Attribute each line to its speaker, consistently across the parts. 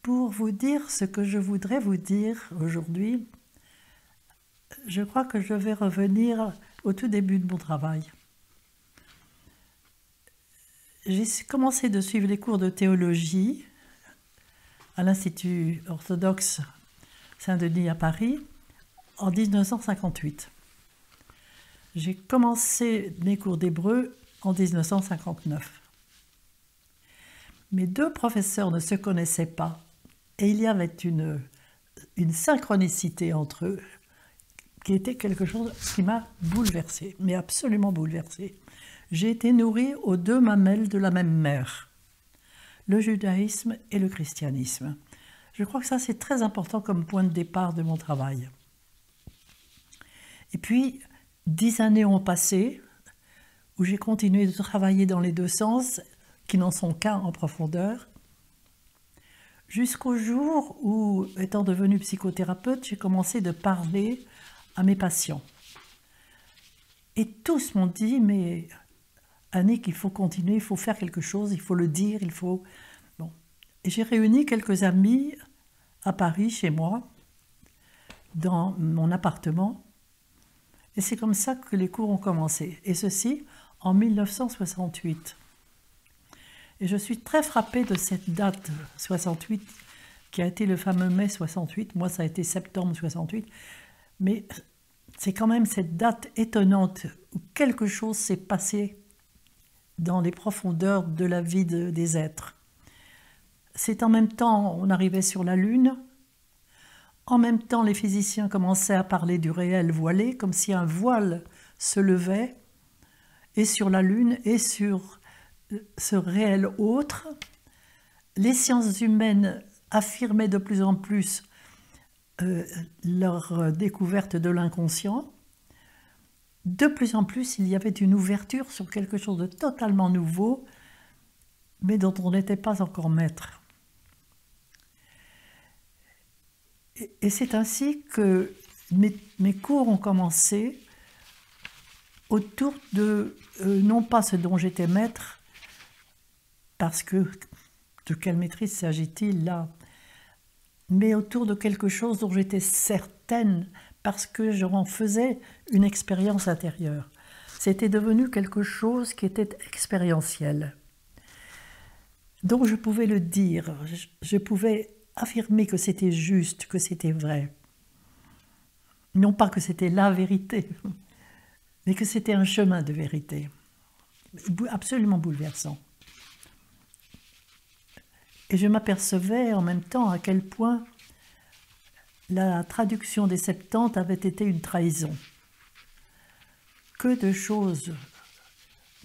Speaker 1: Pour vous dire ce que je voudrais vous dire aujourd'hui, je crois que je vais revenir au tout début de mon travail. J'ai commencé de suivre les cours de théologie à l'Institut orthodoxe Saint-Denis à Paris en 1958. J'ai commencé mes cours d'hébreu en 1959. Mes deux professeurs ne se connaissaient pas et il y avait une synchronicité entre eux qui était quelque chose qui m'a bouleversée, mais absolument bouleversée. J'ai été nourrie aux deux mamelles de la même mère, le judaïsme et le christianisme. Je crois que ça, c'est très important comme point de départ de mon travail. Et puis, 10 années ont passé, où j'ai continué de travailler dans les deux sens, qui n'en sont qu'un en profondeur, jusqu'au jour où, étant devenue psychothérapeute, j'ai commencé de parler à mes patients. Et tous m'ont dit, mais Annick, il faut continuer, il faut faire quelque chose, il faut le dire, il faut... Bon. Et j'ai réuni quelques amis à Paris, chez moi, dans mon appartement, et c'est comme ça que les cours ont commencé, et ceci en 1968. Et je suis très frappée de cette date 68, qui a été le fameux mai 68, moi ça a été septembre 68, mais c'est quand même cette date étonnante où quelque chose s'est passé dans les profondeurs de la vie des êtres. C'est en même temps, on arrivait sur la Lune, en même temps les physiciens commençaient à parler du réel voilé, comme si un voile se levait, et sur la Lune, et sur ce réel autre. Les sciences humaines affirmaient de plus en plus leur découverte de l'inconscient. De plus en plus, il y avait une ouverture sur quelque chose de totalement nouveau, mais dont on n'était pas encore maître. Et c'est ainsi que mes cours ont commencé autour de, non pas ce dont j'étais maître, parce que de quelle maîtrise s'agit-il là, mais autour de quelque chose dont j'étais certaine, parce que j'en faisais une expérience intérieure. C'était devenu quelque chose qui était expérientiel. Donc je pouvais le dire, je pouvais affirmer que c'était juste, que c'était vrai. Non pas que c'était la vérité, mais que c'était un chemin de vérité. Absolument bouleversant. Et je m'apercevais en même temps à quel point la traduction des Septante avait été une trahison. Que de choses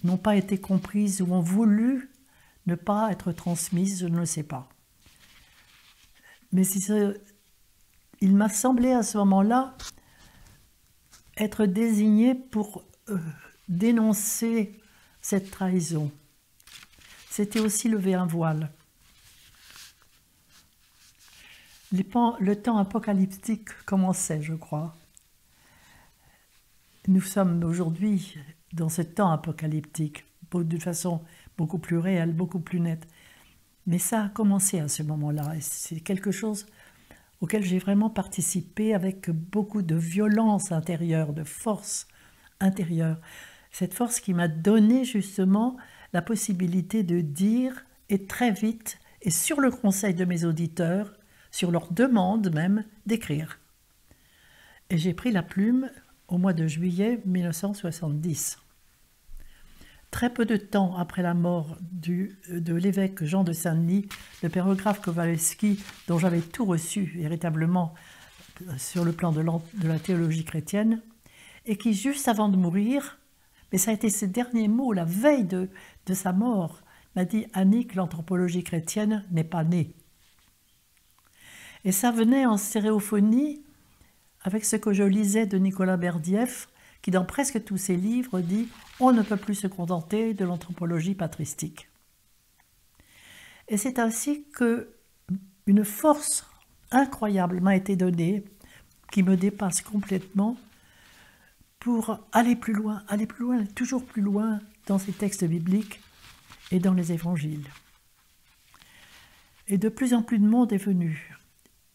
Speaker 1: n'ont pas été comprises ou ont voulu ne pas être transmises, je ne le sais pas. Mais il m'a semblé à ce moment-là être désigné pour dénoncer cette trahison. C'était aussi lever un voile. Le temps apocalyptique commençait, je crois. Nous sommes aujourd'hui dans ce temps apocalyptique, d'une façon beaucoup plus réelle, beaucoup plus nette. Mais ça a commencé à ce moment-là, et c'est quelque chose auquel j'ai vraiment participé avec beaucoup de violence intérieure, de force intérieure. Cette force qui m'a donné justement la possibilité de dire, et très vite, et sur le conseil de mes auditeurs, sur leur demande même, d'écrire. Et j'ai pris la plume au mois de juillet 1970. Très peu de temps après la mort de l'évêque Jean de Saint-Denis, le pérographe Kowalewski, dont j'avais tout reçu véritablement sur le plan de la théologie chrétienne, et qui, juste avant de mourir, mais ça a été ses derniers mots, la veille de sa mort, m'a dit « Annick, l'anthropologie chrétienne n'est pas née ». Et ça venait en stéréophonie avec ce que je lisais de Nicolas Berdiev, qui dans presque tous ses livres dit « On ne peut plus se contenter de l'anthropologie patristique ». Et c'est ainsi qu'une force incroyable m'a été donnée, qui me dépasse complètement, pour aller plus loin, toujours plus loin dans ces textes bibliques et dans les évangiles. Et de plus en plus de monde est venu.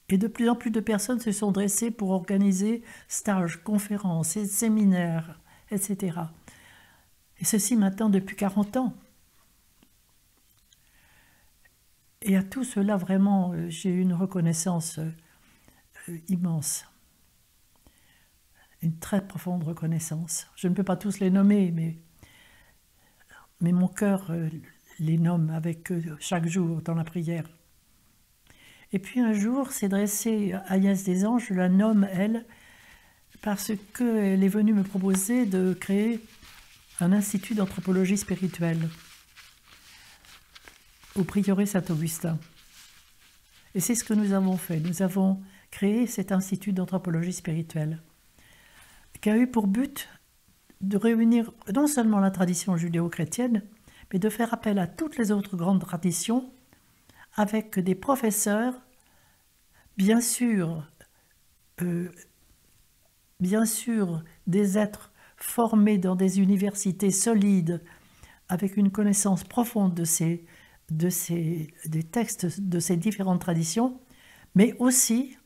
Speaker 1: Et de plus en plus de personnes se sont dressées pour organiser stages, conférences, séminaires, etc. Et ceci maintenant depuis 40 ans. Et à tout cela, vraiment, j'ai eu une reconnaissance immense. Une très profonde reconnaissance. Je ne peux pas tous les nommer, mais mon cœur les nomme avec chaque jour dans la prière. Et puis un jour, s'est dressée Agnès des Anges, je la nomme, elle, parce qu'elle est venue me proposer de créer un institut d'anthropologie spirituelle au prieuré Saint-Augustin. Et c'est ce que nous avons fait. Nous avons créé cet institut d'anthropologie spirituelle qui a eu pour but de réunir non seulement la tradition judéo-chrétienne, mais de faire appel à toutes les autres grandes traditions avec des professeurs, bien sûr des êtres formés dans des universités solides, avec une connaissance profonde des textes de ces différentes traditions, mais aussi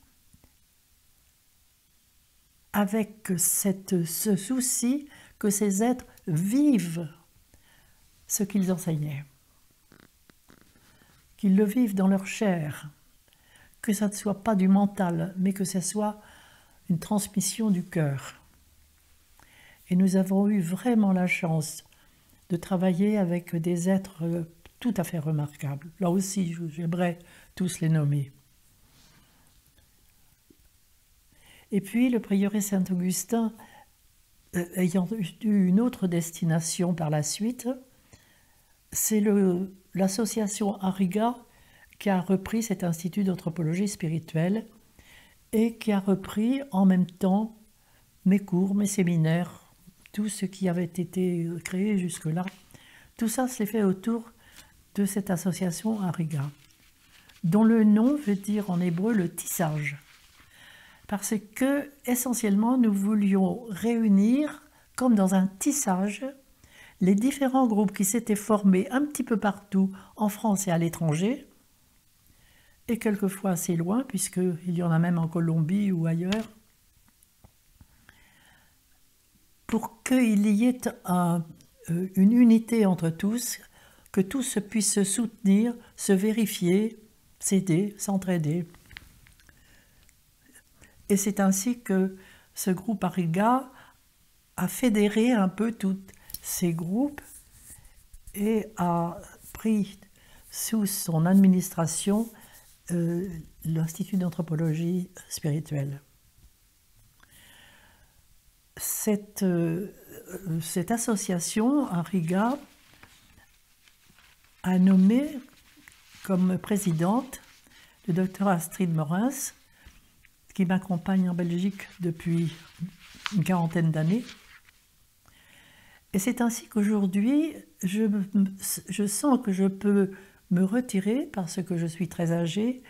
Speaker 1: avec ce souci que ces êtres vivent ce qu'ils enseignaient, qu'ils le vivent dans leur chair, que ça ne soit pas du mental, mais que ce soit une transmission du cœur. Et nous avons eu vraiment la chance de travailler avec des êtres tout à fait remarquables. Là aussi, j'aimerais tous les nommer. Et puis, le prieuré Saint-Augustin, ayant eu une autre destination par la suite, c'est l'association Ariga qui a repris cet institut d'anthropologie spirituelle et qui a repris en même temps mes cours, mes séminaires, tout ce qui avait été créé jusque-là. Tout ça s'est fait autour de cette association Ariga, dont le nom veut dire en hébreu le tissage. Parce que, essentiellement, nous voulions réunir, comme dans un tissage, les différents groupes qui s'étaient formés un petit peu partout, en France et à l'étranger, et quelquefois assez loin, puisqu'il y en a même en Colombie ou ailleurs, pour qu'il y ait une unité entre tous, que tous puissent se soutenir, se vérifier, s'aider, s'entraider. Et c'est ainsi que ce groupe Ariga a fédéré un peu tous ces groupes et a pris sous son administration l'Institut d'anthropologie spirituelle. Cette association, Ariga, a nommé comme présidente le docteur Astrid Morens, qui m'accompagne en Belgique depuis une 40aine d'années. Et c'est ainsi qu'aujourd'hui, je sens que je peux me retirer parce que je suis très âgée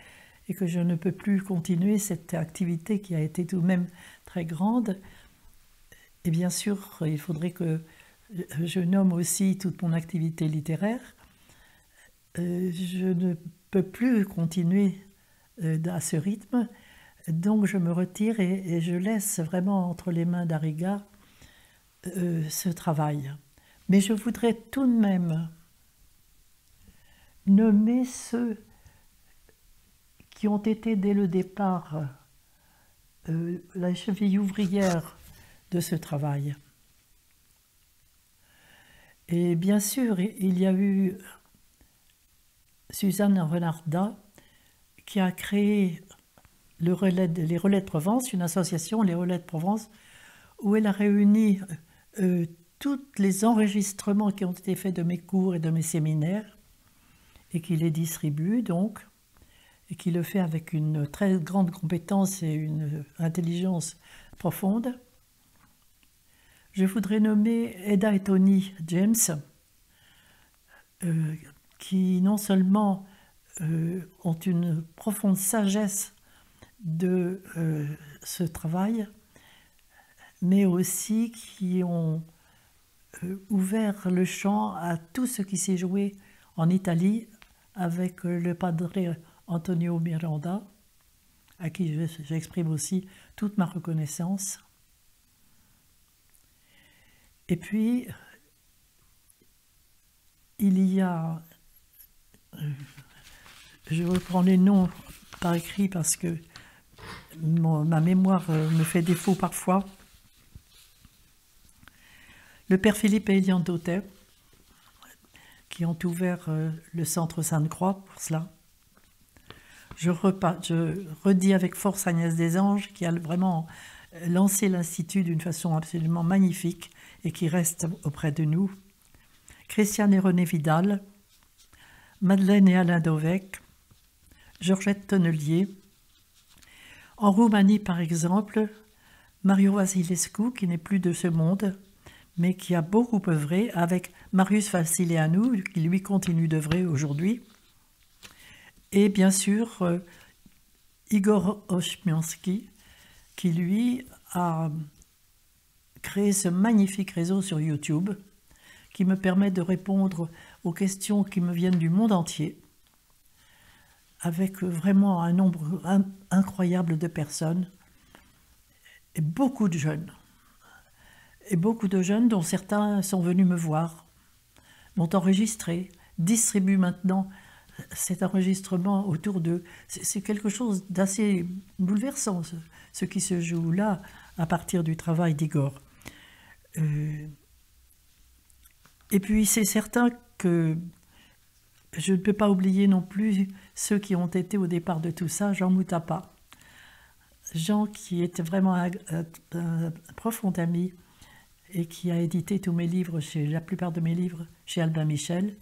Speaker 1: et que je ne peux plus continuer cette activité qui a été tout de même très grande. Et bien sûr, il faudrait que je nomme aussi toute mon activité littéraire. Je ne peux plus continuer à ce rythme, donc je me retire et je laisse vraiment entre les mains d'Ariga ce travail. Mais je voudrais tout de même nommer ceux qui ont été dès le départ la cheville ouvrière de ce travail. Et bien sûr, il y a eu Suzanne Renarda qui a créé les Relais de Provence, une association, les Relais de Provence, où elle a réuni tous les enregistrements qui ont été faits de mes cours et de mes séminaires et qui les distribue donc, et qui le fait avec une très grande compétence et une intelligence profonde. Je voudrais nommer Eda et Tony James, qui non seulement ont une profonde sagesse de ce travail, mais aussi qui ont ouvert le champ à tout ce qui s'est joué en Italie avec le padre Antonio Miranda, à qui j'exprime aussi toute ma reconnaissance. Et puis, il y a... je reprends les noms par écrit parce que ma mémoire me fait défaut parfois. Le père Philippe et Eliane Dautet, qui ont ouvert le centre Sainte-Croix pour cela. Je redis avec force Agnès Desanges, qui a vraiment lancé l'Institut d'une façon absolument magnifique et qui reste auprès de nous. Christiane et René Vidal, Madeleine et Alain Dovec, Georgette Tonnelier. En Roumanie, par exemple, Mario Vasilescu, qui n'est plus de ce monde, mais qui a beaucoup œuvré avec Marius Vassilianou, qui lui continue d'œuvrer aujourd'hui. Et bien sûr, Igor Oshmiansky, qui lui a créé ce magnifique réseau sur YouTube, qui me permet de répondre aux questions qui me viennent du monde entier, avec vraiment un nombre incroyable de personnes, et beaucoup de jeunes. Et beaucoup de jeunes dont certains sont venus me voir, m'ont enregistré, distribuent maintenant cet enregistrement autour d'eux. C'est quelque chose d'assez bouleversant, ce qui se joue là, à partir du travail d'Igor. Et puis c'est certain que je ne peux pas oublier non plus ceux qui ont été au départ de tout ça, Jean Moutapa. Jean qui était vraiment un profond ami, et qui a édité tous mes livres, la plupart de mes livres, chez Albin Michel,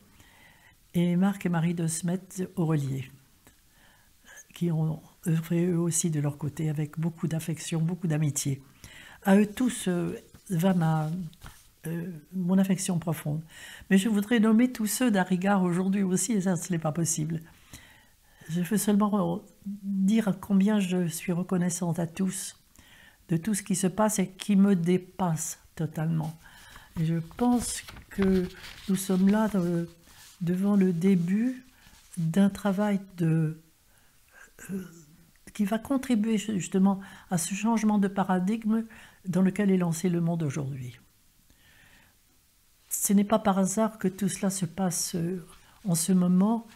Speaker 1: et Marc et Marie de Smet au Relier, qui ont œuvré eux aussi de leur côté avec beaucoup d'affection, beaucoup d'amitié. À eux tous va mon affection profonde. Mais je voudrais nommer tous ceux d'Arigard aujourd'hui aussi, et ça, ce n'est pas possible. Je veux seulement dire combien je suis reconnaissante à tous, de tout ce qui se passe et qui me dépasse totalement. Et je pense que nous sommes là devant le début d'un travail qui va contribuer justement à ce changement de paradigme dans lequel est lancé le monde aujourd'hui. Ce n'est pas par hasard que tout cela se passe en ce moment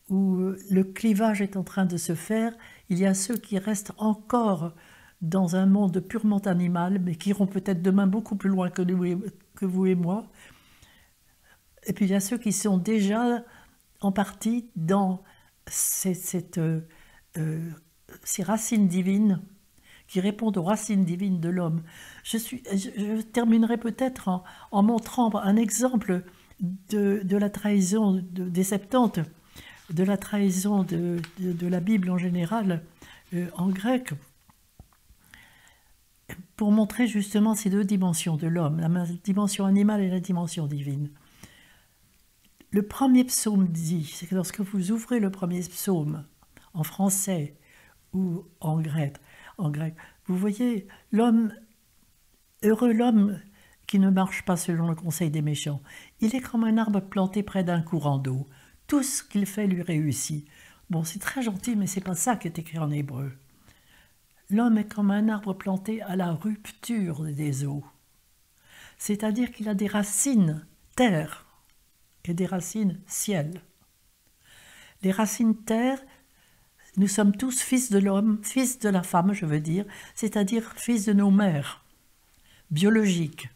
Speaker 1: où le clivage est en train de se faire. Il y a ceux qui restent encore dans un monde purement animal, mais qui iront peut-être demain beaucoup plus loin que vous et moi. Et puis il y a ceux qui sont déjà en partie dans ces racines divines, qui répondent aux racines divines de l'homme. Je terminerai peut-être en montrant un exemple de la trahison des Septante, de la trahison de la Bible en général, en grec, pour montrer justement ces deux dimensions de l'homme, la dimension animale et la dimension divine. Le premier psaume dit, c'est que lorsque vous ouvrez le premier psaume en français ou en grec, vous voyez l'homme, heureux l'homme qui ne marche pas selon le conseil des méchants. Il est comme un arbre planté près d'un courant d'eau. Tout ce qu'il fait lui réussit. Bon, c'est très gentil, mais c'est pas ça qui est écrit en hébreu. L'homme est comme un arbre planté à la rupture des eaux. C'est-à-dire qu'il a des racines terre et des racines ciel. Les racines terre, nous sommes tous fils de l'homme, fils de la femme, je veux dire, c'est-à-dire fils de nos mères, biologiques.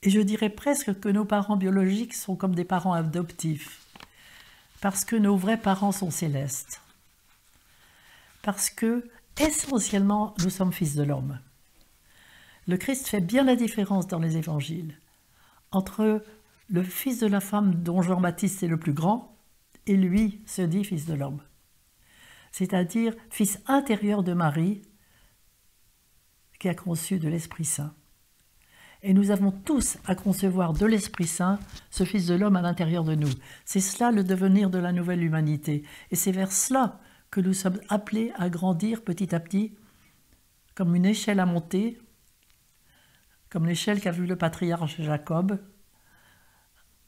Speaker 1: Et je dirais presque que nos parents biologiques sont comme des parents adoptifs, parce que nos vrais parents sont célestes. Parce que, essentiellement, nous sommes fils de l'homme. Le Christ fait bien la différence dans les évangiles entre le fils de la femme dont Jean-Baptiste est le plus grand et lui se dit fils de l'homme. C'est-à-dire fils intérieur de Marie qui a conçu de l'Esprit Saint. Et nous avons tous à concevoir de l'Esprit Saint ce fils de l'homme à l'intérieur de nous. C'est cela le devenir de la nouvelle humanité. Et c'est vers cela que nous sommes appelés à grandir petit à petit, comme une échelle à monter, comme l'échelle qu'a vue le patriarche Jacob,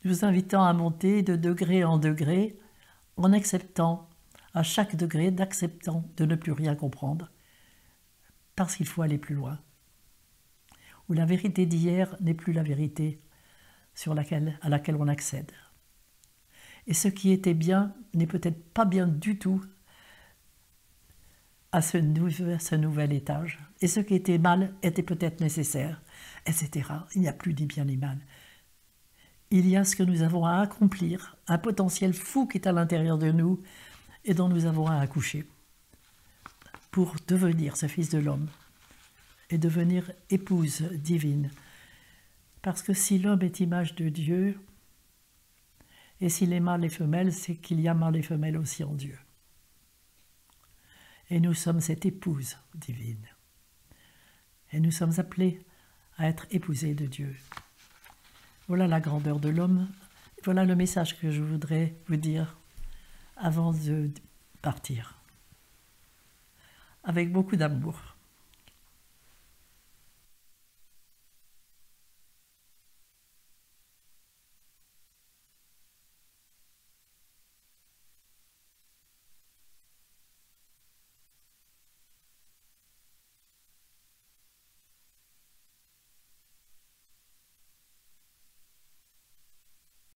Speaker 1: nous invitant à monter de degré en degré, en acceptant, à chaque degré, d'acceptant de ne plus rien comprendre, parce qu'il faut aller plus loin. Où la vérité d'hier n'est plus la vérité à laquelle on accède. Et ce qui était bien n'est peut-être pas bien du tout à ce nouvel étage. Et ce qui était mal était peut-être nécessaire, etc. Il n'y a plus ni bien ni mal. Il y a ce que nous avons à accomplir, un potentiel fou qui est à l'intérieur de nous et dont nous avons à accoucher pour devenir ce fils de l'homme et devenir épouse divine. Parce que si l'homme est image de Dieu, et s'il est mâle et femelle, c'est qu'il y a mâle et femelle aussi en Dieu. Et nous sommes cette épouse divine. Et nous sommes appelés à être épousés de Dieu. Voilà la grandeur de l'homme. Voilà le message que je voudrais vous dire avant de partir. Avec beaucoup d'amour.